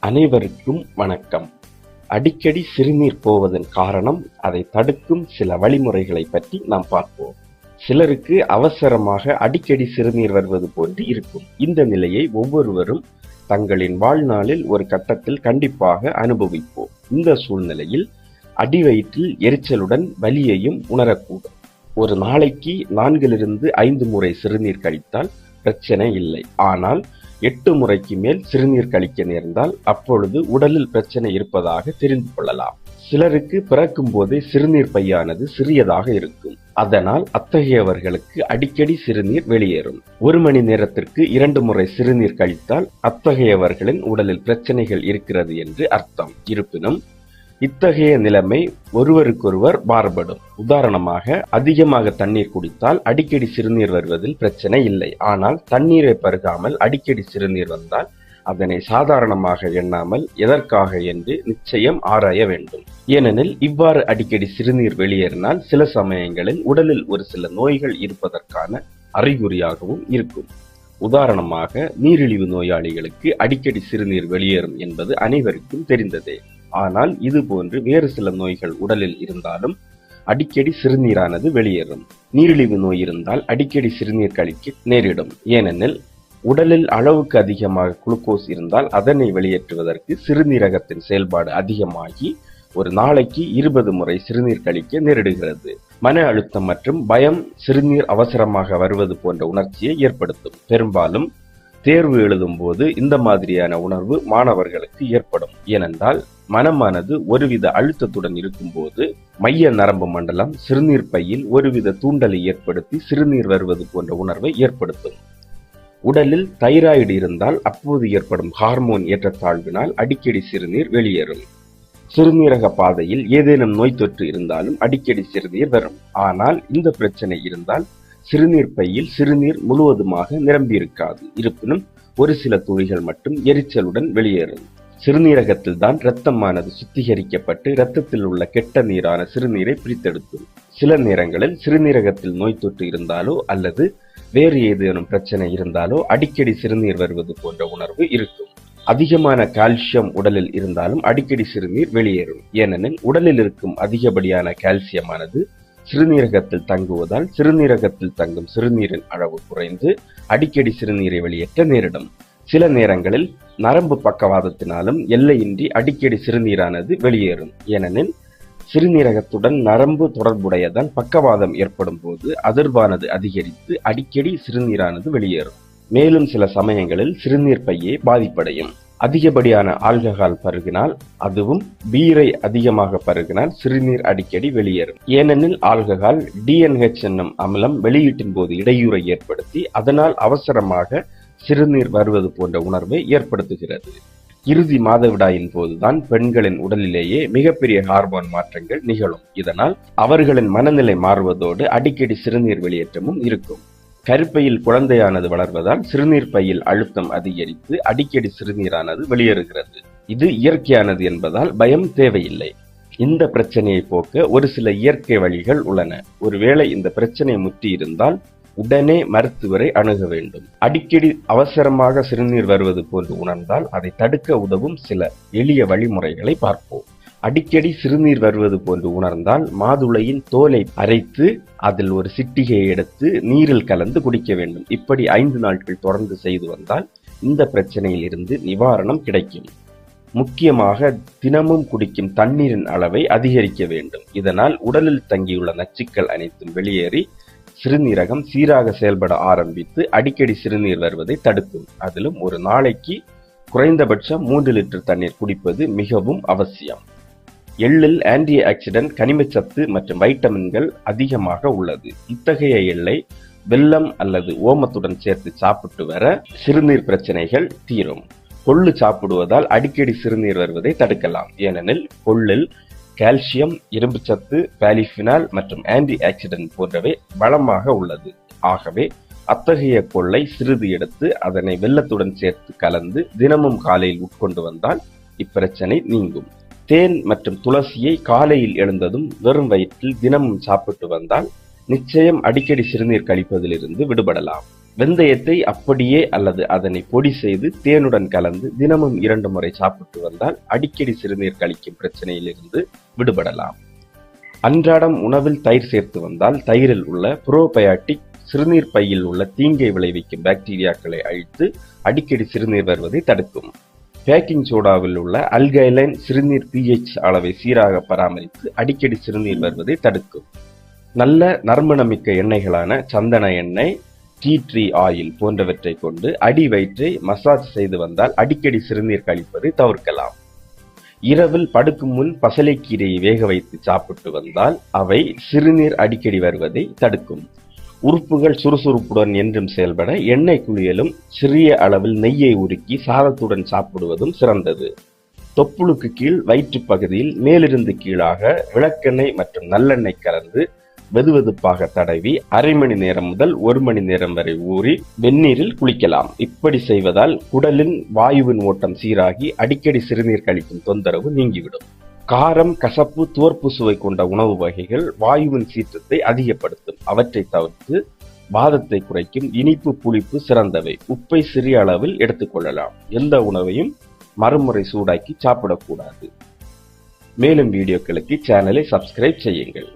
அனைவருக்கும் வணக்கம். அடிக்கடி சிறுநீர் போவதன் காரணம், அதை தடுக்கும் சில வழிமுறைகளை பற்றி நாம் பார்ப்போம். சிலருக்கு அவசரமாக அடிக்கடி சிறுநீர் வருவது போன்று இருக்கும். இந்த நிலையை ஒவ்வொருவரும் தங்களின் வாழ்நாளில் ஒரு கட்டத்தில் கண்டிப்பாக அனுபவிப்போம். இந்த சூழ்நிலையில் அடிவயிற்றில் எரிச்சலுடன் வலியையும் உணரக்கூடும். ஒரு நாளைக்கு 4-5 முறை சிறுநீர் கழித்தால் பிரச்சனை இல்லை. ஆனால் 8 முறைக்கு மேல் சிறுநீர் கழிக்க நேர்ந்தால் அப்பொழுது உடலில் பிரச்சனை இருப்பதாக தெரிந்து கொள்ளலாம். சிலருக்கு பிறக்கும் போதே சிறுநீர் பையானது சிறியதாக இருக்கும். அதனால் அத்தகையவர்களுக்கு அடிக்கடி சிறுநீர் வெளியேறும். 1 மணி நேரத்திற்கு 2 முறை சிறுநீர் கழித்தால் அத்தகையவர்களின் உடலில் பிரச்சனைகள் இருக்கிறது என்று அர்த்தம். இருப்பினும் இத்தகைய நிலைமை ஒருவருக்கொருவர் மாறுபடும். உதாரணமாக, அதிகமாக தண்ணீர் குடித்தால் அடிக்கடி சிறுநீர் வருவதில் பிரச்சனை இல்லை. ஆனால் தண்ணீரை பருகாமல் அடிக்கடி சிறுநீர் வந்தால் அதனை சாதாரணமாக எண்ணாமல் எதற்காக என்று நிச்சயம் ஆராய வேண்டும். ஏனெனில் இவ்வாறு அடிக்கடி சிறுநீர் வெளியேறினால் சில சமயங்களில் உடலில் ஒரு சில நோய்கள் இருப்பதற்கான அறிகுறியாகவும் இருக்கும். உதாரணமாக, நீரிழிவு நோயாளிகளுக்கு அடிக்கடி சிறுநீர் வெளியேறும் என்பது அனைவருக்கும் தெரிந்ததே. ஆனால் இதுபோன்று வேறு சில நோய்கள் உடலில் இருந்தாலும் அடிக்கடி சிறுநீரானது வெளியேறும். நீரிழிவு நோய் இருந்தால் அடிக்கடி சிறுநீர் கழிக்க நேரிடும். ஏனெனில் உடலில் அளவுக்கு அதிகமாக குளுக்கோஸ் இருந்தால் அதனை வெளியேற்றுவதற்கு சிறுநீரகத்தின் செயல்பாடு அதிகமாகி ஒரு நாளைக்கு 20 முறை சிறுநீர் கழிக்க நேரிடுகிறது. மன அழுத்தம் மற்றும் பயம் சிறுநீர் அவசரமாக வருவது போன்ற உணர்ச்சியை ஏற்படுத்தும். பெரும்பாலும் தேர்வு எழுதும் போது இந்த மாதிரியான உணர்வு மாணவர்களுக்கு ஏற்படும். ஏனென்றால் மனமானது ஒருவித அழுத்தத்துடன் இருக்கும்போது மைய நரம்பு மண்டலம் சிறுநீர் பையில் ஒருவித தூண்டலை ஏற்படுத்தி சிறுநீர் வருவது போன்ற உணர்வை ஏற்படுத்தும். உடலில் தைராய்டு இருந்தால் அப்போது ஏற்படும் ஹார்மோன் ஏற்றத்தாழ்வினால் அடிக்கடி சிறுநீர் வெளியேறும். சிறுநீரக பாதையில் ஏதேனும் நோய் தொற்று இருந்தாலும் அடிக்கடி சிறுநீர் வரும். ஆனால் இந்த பிரச்சனை இருந்தால் சிறுநீர் பையில் சிறுநீர் முழுவதுமாக நிரம்பியிருக்காது. இருப்பினும் ஒரு சில துளிகள் மட்டும் எரிச்சலுடன் வெளியேறும். சிறுநீரகத்தில் தான் இரத்தமானது சுத்திகரிக்கப்பட்டு இரத்தத்தில் உள்ள கெட்ட நீரான சிறுநீரை பிரித்தெடுக்கும். சில நேரங்களில் சிறுநீரகத்தில் நோய் தொற்று இருந்தாலோ அல்லது வேறு ஏதேனும் பிரச்சனை இருந்தாலோ அடிக்கடி சிறுநீர் வருவது போன்ற உணர்வு இருக்கும். அதிகமான கால்சியம் உடலில் இருந்தாலும் அடிக்கடி சிறுநீர் வெளியேறும். ஏனெனில் உடலில் இருக்கும் அதிகப்படியான கால்சியமானது சிறுநீரகத்தில் தங்குவதால் சிறுநீரகத்தில் தங்கும் சிறுநீரின் அளவு குறைந்து அடிக்கடி சிறுநீரை வெளியேற்ற நேரிடும். சில நேரங்களில் நரம்பு பக்கவாதத்தினாலும் எல்லையின்றி அடிக்கடி சிறுநீரானது வெளியேறும். ஏனெனில் சிறுநீரகத்துடன் நரம்பு தொடர்புடையதால் பக்கவாதம் ஏற்படும் போது அதிர்வானது அதிகரித்து அடிக்கடி சிறுநீரானது வெளியேறும். மேலும் சில சமயங்களில் சிறுநீர் பையே பாதிப்படையும். அதிகப்படியான ஆல்கஹால் பருகினால், அதுவும் பீரை அதிகமாக பருகினால் சிறுநீர் அடிக்கடி வெளியேறும். ஏனெனில் ஆல்கஹால் DNH என்னும் அமிலம் வெளியீட்டின் போது இடையூறை ஏற்படுத்தி அதனால் அவசரமாக சிறுநீர் வருவது போன்ற உணர்வை ஏற்படுத்துகிறது. இறுதி மாதவிடாயின் போதுதான் பெண்களின் உடலிலேயே மிகப்பெரிய ஹார்மோன் மாற்றங்கள் நிகழும். இதனால் அவர்களின் மனநிலை மாறுவதோடு அடிக்கடி சிறுநீர் வெளியேற்றமும் இருக்கும். கருப்பையில் குழந்தையானது வளர்வதால் சிறுநீர் பையில் அழுத்தம் அதிகரித்து அடிக்கடி சிறுநீரானது வெளியேறுகிறது. இது இயற்கையானது என்பதால் பயம் தேவையில்லை. இந்த பிரச்சனையை போக்க ஒரு சில இயற்கை வழிகள் உள்ளன. ஒருவேளை இந்த பிரச்சனை முற்றி இருந்தால் உடனே மருத்துவரை அணுக வேண்டும். அடிக்கடி அவசரமாக சிறுநீர் வருவது போன்று உணர்ந்தால் அதை தடுக்க உதவும் சில எளிய வழிமுறைகளை பார்ப்போம். அடிக்கடி சிறுநீர் வருவது போன்று உணர்ந்தால் மாதுளையின் தோலை அரைத்து அதில் ஒரு சிட்டிகையை எடுத்து நீரில் கலந்து குடிக்க வேண்டும். இப்படி 5 நாட்கள் தொடர்ந்து செய்து வந்தால் இந்த பிரச்சனையில் இருந்து நிவாரணம் கிடைக்கும். முக்கியமாக தினமும் குடிக்கும் தண்ணீரின் அளவை அதிகரிக்க வேண்டும். இதனால் உடலில் தங்கியுள்ள நச்சுக்கள் அனைத்தும் வெளியேறி சிறுநீரகம் சீராக செயல்பட ஆரம்பித்து அடிக்கடி சிறுநீர் வருவதை தடுக்கும். அதிலும் ஒரு நாளைக்கு குறைந்தபட்சம் 3 லிட்டர் தண்ணீர் குடிப்பது மிகவும் அவசியம். எள்ளில் ஆன்டி ஆக்சிடென்ட், கனிமச்சத்து மற்றும் வைட்டமின்கள் அதிகமாக உள்ளது. இத்தகைய எள்ளை வெல்லம் அல்லது ஓமத்துடன் சேர்த்து சாப்பிட்டு வர சிறுநீர் பிரச்சனைகள் தீரும். கொள்ளு சாப்பிடுவதால் அடிக்கடி சிறுநீர் வருவதை தடுக்கலாம். ஏனெனில் கொள்ளில் கால்சியம், இரும்புச்சத்து, பாலிஃபினால் மற்றும் ஆன்டி ஆக்சிடென்ட் போன்றவை வளமாக உள்ளது. ஆகவே அத்தகைய கொள்ளை சிறிது எடுத்து அதனை வெல்லத்துடன் சேர்த்து கலந்து தினமும் காலையில் உட்கொண்டு வந்தால் இப்பிரச்சனை நீங்கும். தேன் மற்றும் துளசியை காலையில் எழுந்ததும் வெறும் வயிற்றில் தினமும் சாப்பிட்டு வந்தால் நிச்சயம் அடிக்கடி சிறுநீர் கழிப்பதிலிருந்து விடுபடலாம். வெந்தயத்தை அப்படியே அல்லது அதனை பொடி செய்து தேனுடன் கலந்து தினமும் 2 முறை சாப்பிட்டு வந்தால் அடிக்கடி சிறுநீர் கழிக்கும் பிரச்சனையிலிருந்து விடுபடலாம். அன்றாடம் உணவில் தயிர் சேர்த்து வந்தால் தயிரில் உள்ள புரோபயாட்டிக் சிறுநீர் பையில் உள்ள தீங்கை விளைவிக்கும் பாக்டீரியாக்களை அழித்து அடிக்கடி சிறுநீர் வருவதை தடுக்கும். பேக்கிங் சோடாவில் உள்ள அல்கைலைன் சிறுநீர் pH அளவை சீராக பராமரித்து அடிக்கடி சிறுநீர் வருவதை தடுக்கும். நல்ல நறுமணமிக்க எண்ணெய்களான சந்தன எண்ணெய், டீ ட்ரீ ஆயில் போன்றவற்றை கொண்டு அடி வயிற்றை மசாஜ் செய்து வந்தால் அடிக்கடி சிறுநீர் கழிப்பதை தவிர்க்கலாம். இரவில் படுக்கும் முன் பசலைக்கீரையை வேக வைத்து சாப்பிட்டு வந்தால் அவை சிறுநீர் அடிக்கடி வருவதை தடுக்கும். உறுப்புகள் சுறுசுறுப்புடன் என்றும் செயல்பட எண்ணெய் குளியலும் சிறிய அளவில் நெய்யை உருக்கி சாதத்துடன் சாப்பிடுவதும் சிறந்தது. தொப்புளுக்கு கீழ் வயிற்று பகுதியில் மேலிருந்து கீழாக விளக்கெண்ணெய் மற்றும் நல்லெண்ணெய் கலந்து வெதுவெதுப்பாக தடவி 1/2 மணி நேரம் முதல் 1 மணி நேரம் வரை ஊறி வெந்நீரில் குளிக்கலாம். இப்படி செய்வதால் குடலின் வாயுவின் ஓட்டம் சீராகி அடிக்கடி சிறுநீர் கழிக்கும் தொந்தரவு நீங்கிவிடும். காரம், கசப்பு, துவர்ப்பு சுவை கொண்ட உணவு வகைகள் வாயுவின் சீற்றத்தை அதிகப்படுத்தும். அவற்றை தவிர்த்து வாதத்தை குறைக்கும் இனிப்பு, புளிப்பு சிறந்தவை. உப்பை சிறிய அளவில் எடுத்துக்கொள்ளலாம். எந்த உணவையும் மறுமுறை சூடாக்கி சாப்பிடக்கூடாது. மேலும் வீடியோக்களுக்கு சேனலை சப்ஸ்கிரைப் செய்யுங்கள்.